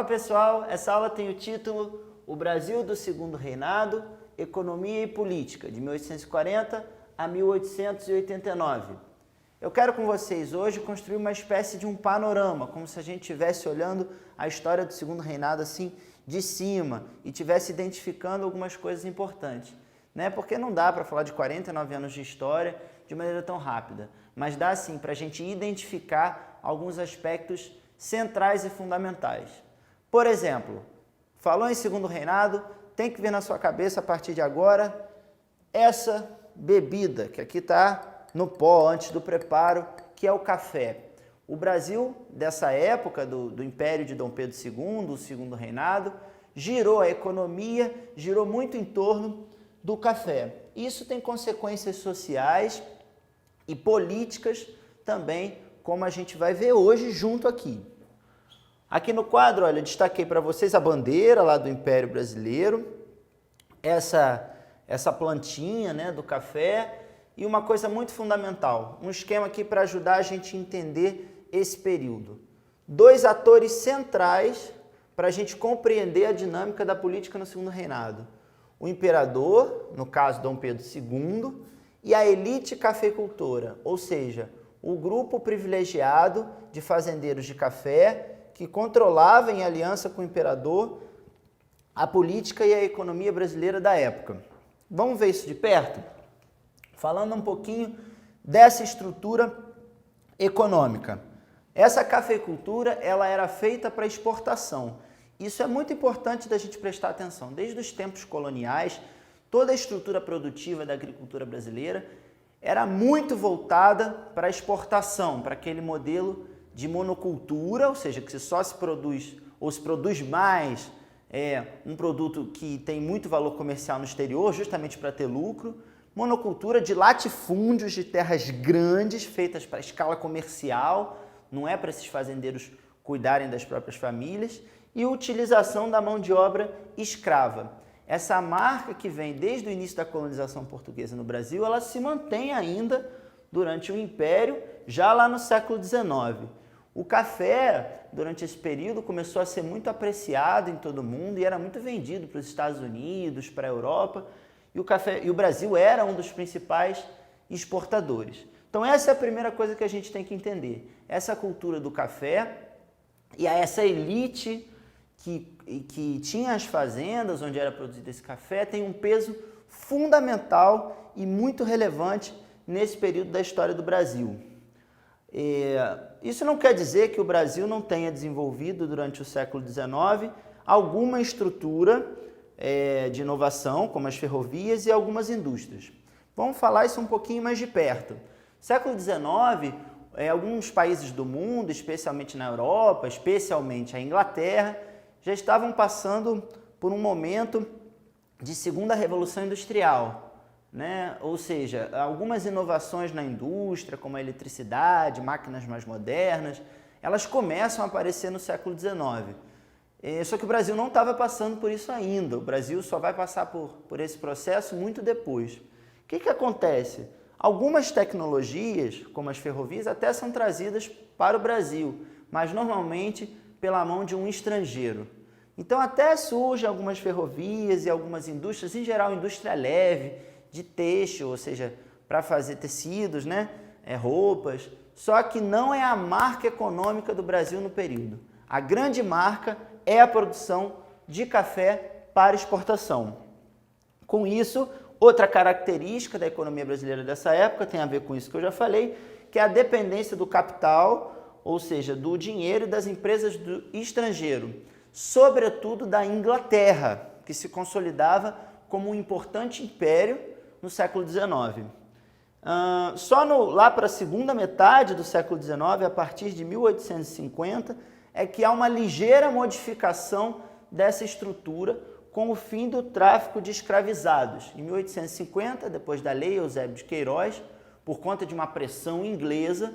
pessoal, essa aula tem o título O Brasil do Segundo Reinado, Economia e Política, de 1840 a 1889. Eu quero com vocês hoje construir uma espécie de um panorama, como se a gente estivesse olhando a história do Segundo Reinado assim de cima e estivesse identificando algumas coisas importantes, né? Porque não dá para falar de 49 anos de história de maneira tão rápida, mas dá sim para a gente identificar alguns aspectos centrais e fundamentais. Por exemplo, falou em Segundo Reinado, tem que ver na sua cabeça a partir de agora essa bebida que aqui está no pó antes do preparo, que é o café. O Brasil, dessa época do Império de Dom Pedro II, o Segundo Reinado, girou a economia, girou muito em torno do café. Isso tem consequências sociais e políticas também, como a gente vai ver hoje junto aqui. Aqui no quadro, olha, eu destaquei para vocês a bandeira lá do Império Brasileiro, essa plantinha, né, do café e uma coisa muito fundamental, um esquema aqui para ajudar a gente a entender esse período. Dois atores centrais para a gente compreender a dinâmica da política no Segundo Reinado. O imperador, no caso Dom Pedro II, e a elite cafeicultora, ou seja, o grupo privilegiado de fazendeiros de café que controlava em aliança com o imperador a política e a economia brasileira da época. Vamos ver isso de perto? Falando um pouquinho dessa estrutura econômica. Essa cafeicultura, ela era feita para exportação. Isso é muito importante da gente prestar atenção. Desde os tempos coloniais, toda a estrutura produtiva da agricultura brasileira era muito voltada para a exportação, para aquele modelo de monocultura, ou seja, que só se produz ou se produz mais um produto que tem muito valor comercial no exterior, justamente para ter lucro. Monocultura de latifúndios, de terras grandes, feitas para escala comercial, não é para esses fazendeiros cuidarem das próprias famílias, e utilização da mão de obra escrava. Essa marca que vem desde o início da colonização portuguesa no Brasil, ela se mantém ainda durante o Império, já lá no século XIX. O café, durante esse período, começou a ser muito apreciado em todo o mundo e era muito vendido para os Estados Unidos, para a Europa, e o Brasil era um dos principais exportadores. Então essa é a primeira coisa que a gente tem que entender. Essa cultura do café e essa elite que tinha as fazendas onde era produzido esse café tem um peso fundamental e muito relevante nesse período da história do Brasil. Isso não quer dizer que o Brasil não tenha desenvolvido durante o século XIX alguma estrutura de inovação, como as ferrovias e algumas indústrias. Vamos falar isso um pouquinho mais de perto. Século XIX, alguns países do mundo, especialmente na Europa, especialmente a Inglaterra, já estavam passando por um momento de segunda revolução industrial, né? Ou seja, algumas inovações na indústria, como a eletricidade, máquinas mais modernas, elas começam a aparecer no século XIX. Só que o Brasil não estava passando por isso ainda, o Brasil só vai passar por esse processo muito depois. O que acontece? Algumas tecnologias, como as ferrovias, até são trazidas para o Brasil, mas normalmente pela mão de um estrangeiro. Então até surgem algumas ferrovias e algumas indústrias, em geral indústria leve, de têxtil, ou seja, para fazer tecidos, né? Roupas, só que não é a marca econômica do Brasil no período. A grande marca é a produção de café para exportação. Com isso, outra característica da economia brasileira dessa época tem a ver com isso que eu já falei, que é a dependência do capital, ou seja, do dinheiro e das empresas do estrangeiro, sobretudo da Inglaterra, que se consolidava como um importante império no século XIX. Lá para a segunda metade do século XIX, a partir de 1850, é que há uma ligeira modificação dessa estrutura com o fim do tráfico de escravizados. Em 1850, depois da Lei Eusébio de Queiroz, por conta de uma pressão inglesa,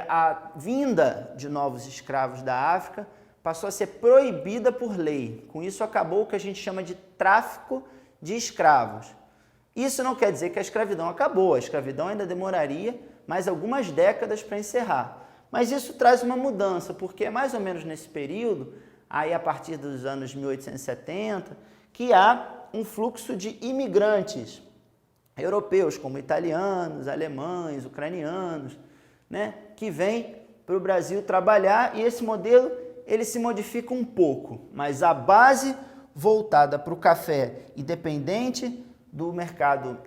a vinda de novos escravos da África passou a ser proibida por lei. Com isso acabou o que a gente chama de tráfico de escravos. Isso não quer dizer que a escravidão acabou, a escravidão ainda demoraria mais algumas décadas para encerrar. Mas isso traz uma mudança, porque mais ou menos nesse período aí a partir dos anos 1870, que há um fluxo de imigrantes europeus, como italianos, alemães, ucranianos, né, que vêm para o Brasil trabalhar, e esse modelo ele se modifica um pouco, mas a base voltada para o café independente do mercado,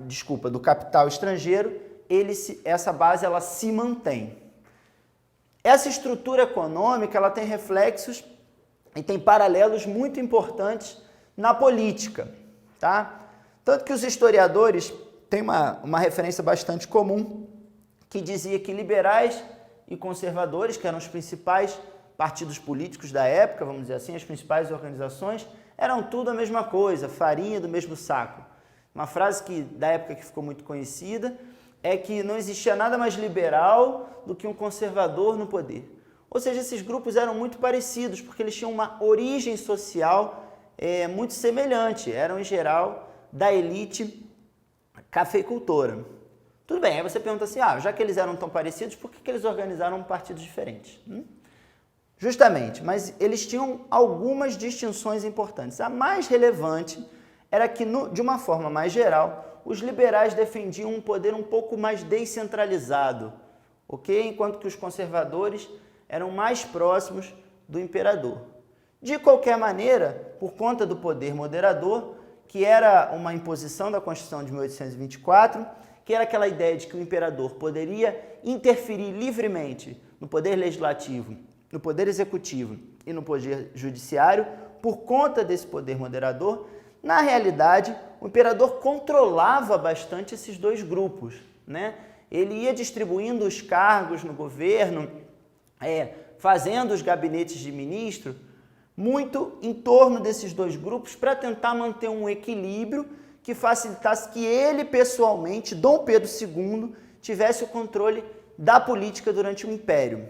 do capital estrangeiro, essa base ela se mantém. Essa estrutura econômica ela tem reflexos e tem paralelos muito importantes na política, tá? Tanto que os historiadores têm uma referência bastante comum que dizia que liberais e conservadores, que eram os principais partidos políticos da época, vamos dizer assim, as principais organizações, eram tudo a mesma coisa, farinha do mesmo saco. Uma frase da época que ficou muito conhecida é que não existia nada mais liberal do que um conservador no poder. Ou seja, esses grupos eram muito parecidos, porque eles tinham uma origem social muito semelhante, eram em geral da elite cafeicultora. Tudo bem, aí você pergunta assim, já que eles eram tão parecidos, por que eles organizaram partidos diferentes? Justamente, mas eles tinham algumas distinções importantes. A mais relevante era que, de uma forma mais geral, os liberais defendiam um poder um pouco mais descentralizado, ok? Enquanto que os conservadores eram mais próximos do imperador. De qualquer maneira, por conta do poder moderador, que era uma imposição da Constituição de 1824, que era aquela ideia de que o imperador poderia interferir livremente no poder legislativo, no poder executivo e no poder judiciário, por conta desse poder moderador, na realidade, o imperador controlava bastante esses dois grupos, né? Ele ia distribuindo os cargos no governo, fazendo os gabinetes de ministro, muito em torno desses dois grupos para tentar manter um equilíbrio que facilitasse que ele pessoalmente, Dom Pedro II, tivesse o controle da política durante o Império.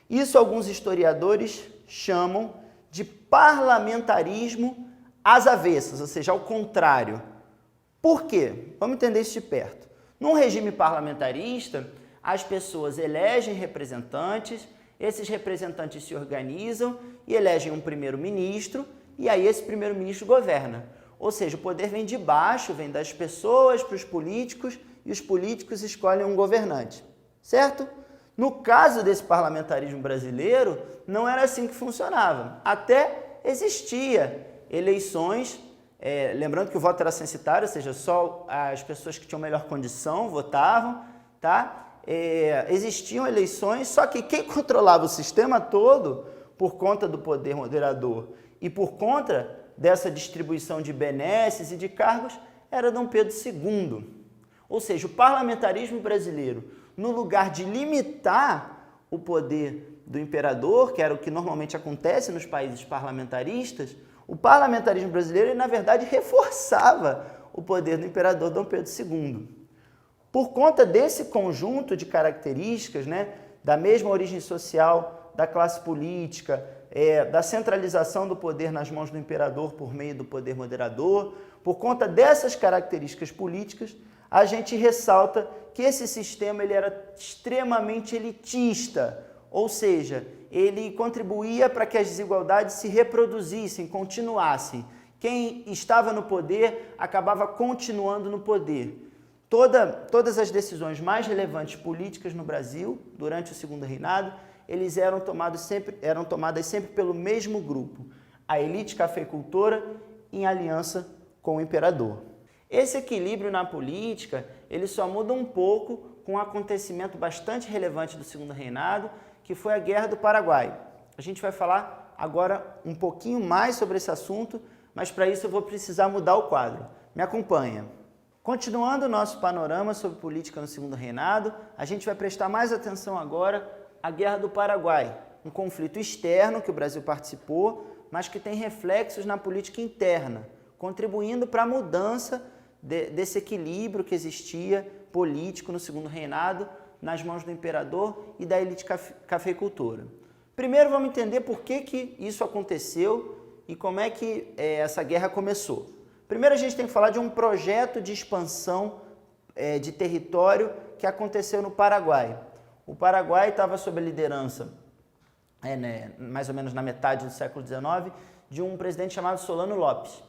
Isso alguns historiadores chamam de parlamentarismo às avessas, ou seja, ao contrário. Por quê? Vamos entender isso de perto. Num regime parlamentarista, as pessoas elegem representantes, esses representantes se organizam e elegem um primeiro-ministro, e aí esse primeiro-ministro governa. Ou seja, o poder vem de baixo, vem das pessoas para os políticos, e os políticos escolhem um governante, certo? No caso desse parlamentarismo brasileiro, não era assim que funcionava. Até existia eleições, lembrando que o voto era censitário, ou seja, só as pessoas que tinham melhor condição votavam, tá? Existiam eleições, só que quem controlava o sistema todo, por conta do poder moderador e por conta dessa distribuição de benesses e de cargos, era Dom Pedro II. Ou seja, o parlamentarismo brasileiro, no lugar de limitar o poder do imperador, que era o que normalmente acontece nos países parlamentaristas, o parlamentarismo brasileiro, na verdade, reforçava o poder do imperador Dom Pedro II. Por conta desse conjunto de características, né, da mesma origem social, da classe política, da centralização do poder nas mãos do imperador por meio do poder moderador, por conta dessas características políticas, a gente ressalta que esse sistema ele era extremamente elitista, ou seja, ele contribuía para que as desigualdades se reproduzissem, continuassem. Quem estava no poder acabava continuando no poder. Todas as decisões mais relevantes políticas no Brasil, durante o Segundo Reinado, eram tomadas sempre pelo mesmo grupo, a elite cafeicultora em aliança com o imperador. Esse equilíbrio na política, ele só muda um pouco com um acontecimento bastante relevante do Segundo Reinado, que foi a Guerra do Paraguai. A gente vai falar agora um pouquinho mais sobre esse assunto, mas para isso eu vou precisar mudar o quadro. Me acompanha. Continuando o nosso panorama sobre política no Segundo Reinado, a gente vai prestar mais atenção agora à Guerra do Paraguai, um conflito externo que o Brasil participou, mas que tem reflexos na política interna, contribuindo para a mudança desse equilíbrio que existia político no Segundo Reinado nas mãos do imperador e da elite cafeicultora. Primeiro vamos entender por que isso aconteceu e como é que essa guerra começou. Primeiro a gente tem que falar de um projeto de expansão de território que aconteceu no Paraguai. O Paraguai estava sob a liderança mais ou menos na metade do século XIX, de um presidente chamado Solano Lopes.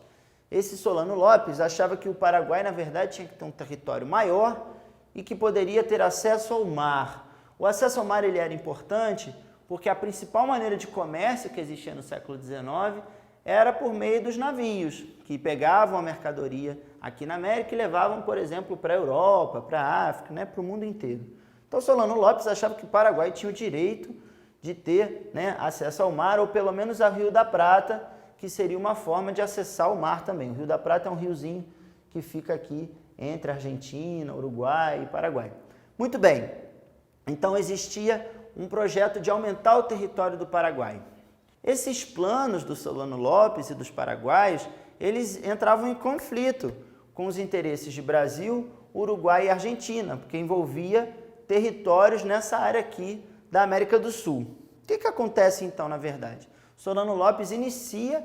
Esse Solano Lopes achava que o Paraguai, na verdade, tinha que ter um território maior e que poderia ter acesso ao mar. O acesso ao mar ele era importante porque a principal maneira de comércio que existia no século XIX era por meio dos navios, que pegavam a mercadoria aqui na América e levavam, por exemplo, para a Europa, para a África, para o mundo inteiro. Então, Solano Lopes achava que o Paraguai tinha o direito de ter acesso ao mar, ou pelo menos ao Rio da Prata, que seria uma forma de acessar o mar também. O Rio da Prata é um riozinho que fica aqui entre Argentina, Uruguai e Paraguai. Muito bem, então existia um projeto de aumentar o território do Paraguai. Esses planos do Solano Lopes e dos paraguaios, eles entravam em conflito com os interesses de Brasil, Uruguai e Argentina, porque envolvia territórios nessa área aqui da América do Sul. O que acontece então, na verdade? Solano Lopes inicia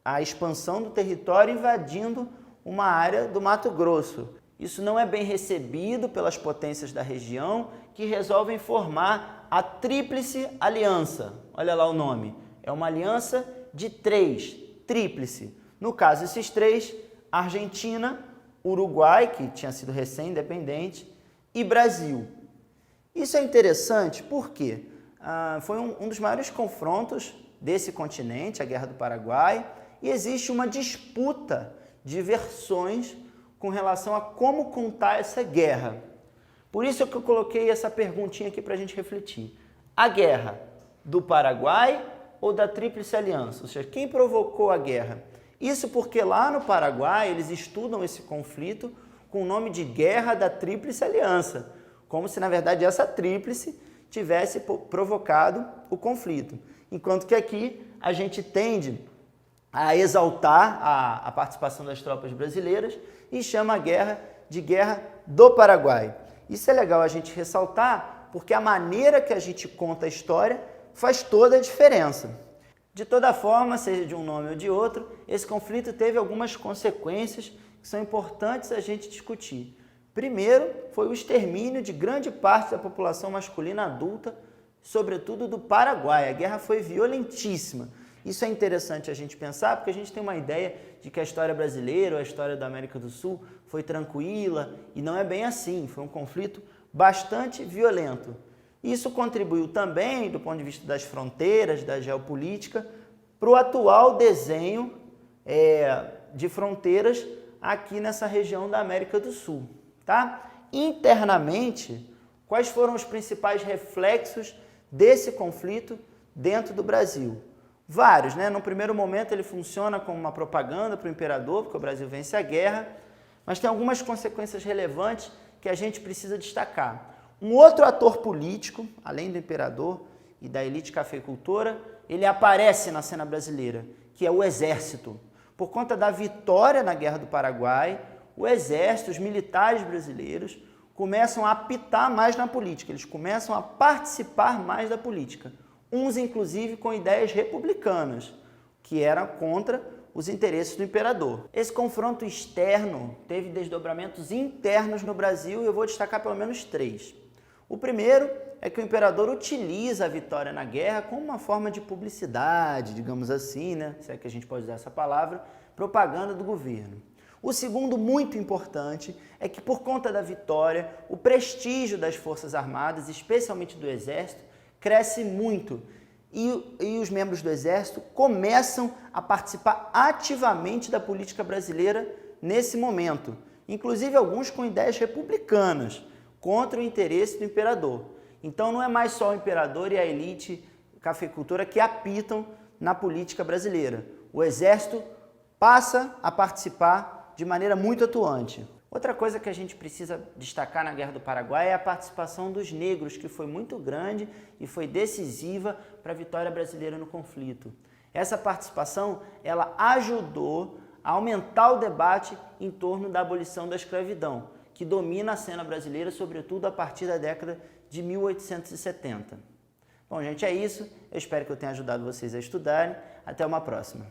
a expansão do território invadindo uma área do Mato Grosso. Isso não é bem recebido pelas potências da região, que resolvem formar a Tríplice Aliança. Olha lá o nome. É uma aliança de 3, tríplice. No caso, esses 3, Argentina, Uruguai, que tinha sido recém-independente, e Brasil. Isso é interessante porque foi um dos maiores confrontos desse continente, a Guerra do Paraguai, e existe uma disputa de versões com relação a como contar essa guerra. Por isso é que eu coloquei essa perguntinha aqui para a gente refletir. A guerra do Paraguai ou da Tríplice Aliança? Ou seja, quem provocou a guerra? Isso porque lá no Paraguai eles estudam esse conflito com o nome de Guerra da Tríplice Aliança, como se na verdade essa tríplice tivesse provocado o conflito. Enquanto que aqui a gente tende a exaltar a participação das tropas brasileiras e chama a guerra de Guerra do Paraguai. Isso é legal a gente ressaltar, porque a maneira que a gente conta a história faz toda a diferença. De toda forma, seja de um nome ou de outro, esse conflito teve algumas consequências que são importantes a gente discutir. Primeiro, foi o extermínio de grande parte da população masculina adulta, sobretudo do Paraguai. A guerra foi violentíssima. Isso é interessante a gente pensar, porque a gente tem uma ideia de que a história brasileira ou a história da América do Sul foi tranquila, e não é bem assim. Foi um conflito bastante violento. Isso contribuiu também, do ponto de vista das fronteiras, da geopolítica, para o atual desenho de fronteiras aqui nessa região da América do Sul. Tá? Internamente, quais foram os principais reflexos desse conflito dentro do Brasil? Vários, né? No primeiro momento ele funciona como uma propaganda para o imperador, porque o Brasil vence a guerra, mas tem algumas consequências relevantes que a gente precisa destacar. Um outro ator político, além do imperador e da elite cafeicultora, ele aparece na cena brasileira, que é o Exército. Por conta da vitória na Guerra do Paraguai, o Exército, os militares brasileiros, começam a apitar mais na política, eles começam a participar mais da política. Uns, inclusive, com ideias republicanas, que eram contra os interesses do imperador. Esse confronto externo teve desdobramentos internos no Brasil e eu vou destacar pelo menos 3. O primeiro é que o imperador utiliza a vitória na guerra como uma forma de publicidade, digamos assim, né? Se é que a gente pode usar essa palavra, propaganda do governo. O segundo, muito importante, é que por conta da vitória, o prestígio das Forças Armadas, especialmente do Exército, cresce muito e os membros do Exército começam a participar ativamente da política brasileira nesse momento, inclusive alguns com ideias republicanas, contra o interesse do imperador. Então não é mais só o imperador e a elite cafeicultora que apitam na política brasileira. O Exército passa a participar de maneira muito atuante. Outra coisa que a gente precisa destacar na Guerra do Paraguai é a participação dos negros, que foi muito grande e foi decisiva para a vitória brasileira no conflito. Essa participação, ela ajudou a aumentar o debate em torno da abolição da escravidão, que domina a cena brasileira, sobretudo a partir da década de 1870. Bom, gente, é isso. Eu espero que eu tenha ajudado vocês a estudarem. Até uma próxima.